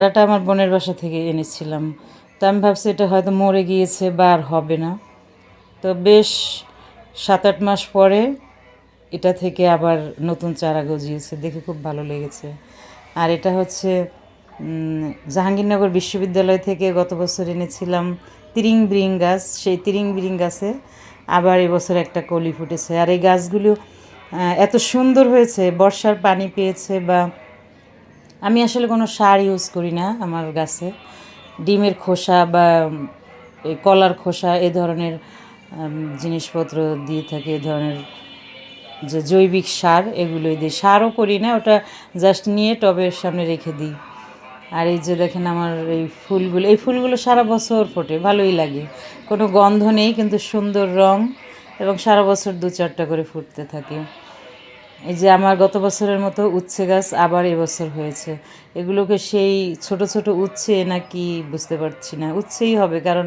চারাটা আমার বোনের বাসা থেকে এনেছিলাম। তো আমি ভাবছি এটা হয়তো মরে গিয়েছে বা আর হবে না। তো বেশ 7-8 মাস পরে এটা থেকে আবার নতুন চারা গজিয়েছে, দেখে খুব ভালো লেগেছে। আর এটা হচ্ছে জাহাঙ্গীরনগর বিশ্ববিদ্যালয় থেকে গত বছর এনেছিলাম তিরিং বিরিং গাছ। সেই তিরিং বিরিং গাছে আবার এবছর একটা কলি ফুটেছে। আর এই গাছগুলো এত সুন্দর হয়েছে, বর্ষার পানি পেয়েছে। বা আমি আসলে কোনো সার ইউজ করি না আমার গাছে। ডিমের খোসা বা এই কলার খোসা এ ধরনের জিনিসপত্র দিয়ে থাকে, এ ধরনের যে জৈবিক সার এগুলোই দিই। সারও করি না, ওটা জাস্ট নিয়ে টবের সামনে রেখে দিই। আর এই যে দেখেন আমার এই ফুলগুলো সারা বছর ফোটে, ভালোই লাগে। কোনো গন্ধ নেই, কিন্তু সুন্দর রং, এবং সারা বছর 2-4টা করে ফুটতে থাকে। এই যে আমার গত বছরের মতো উচ্ছে গাছ আবার এবছর হয়েছে। এগুলোকে সেই ছোট ছোট উচ্ছে নাকি বুঝতে পারছি না, উচ্ছেই হবে, কারণ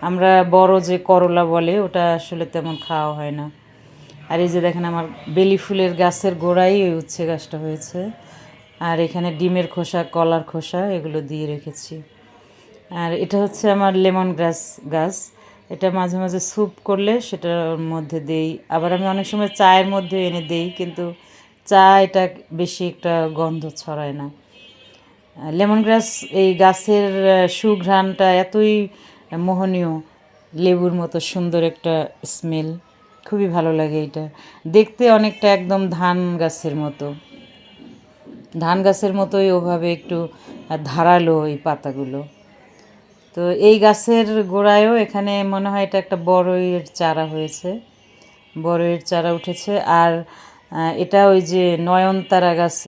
আমরা বড় যে করলা বলে ওটা আসলে তেমন খাওয়া হয় না। আর এই যে দেখেন আমার বেলি ফুলের গাছের গোড়ায় ওই উচ্ছে গাছটা হয়েছে। আর এখানে ডিমের খোসা, কলার খোসা এগুলো দিয়ে রেখেছি। আর এটা হচ্ছে আমার লেমন গ্রাস গাছ। এটা মাঝে মাঝে স্যুপ করলে সেটার মধ্যে দেই, আবার আমি অনেক সময় চায়ের মধ্যে এনে দেই, কিন্তু চা এটা বেশি একটা গন্ধ ছড়ায় না। লেমন গ্রাস এই গাছের সুঘ্রাণটা এতই মোহনীয়, লেবুর মতো সুন্দর একটা স্মেল, খুবই ভালো লাগে। এটা দেখতে অনেকটা একদম ধান গাছের মতোই ওভাবে একটু ধারালো এই পাতাগুলো। তো এই গাছের গোড়ায়ও এখানে মনে হয় এটা একটা বড়ইয়ের চারা হয়েছে, বড়ইয়ের চারা উঠেছে। আর এটা ওই যে নয়নতারা গাছ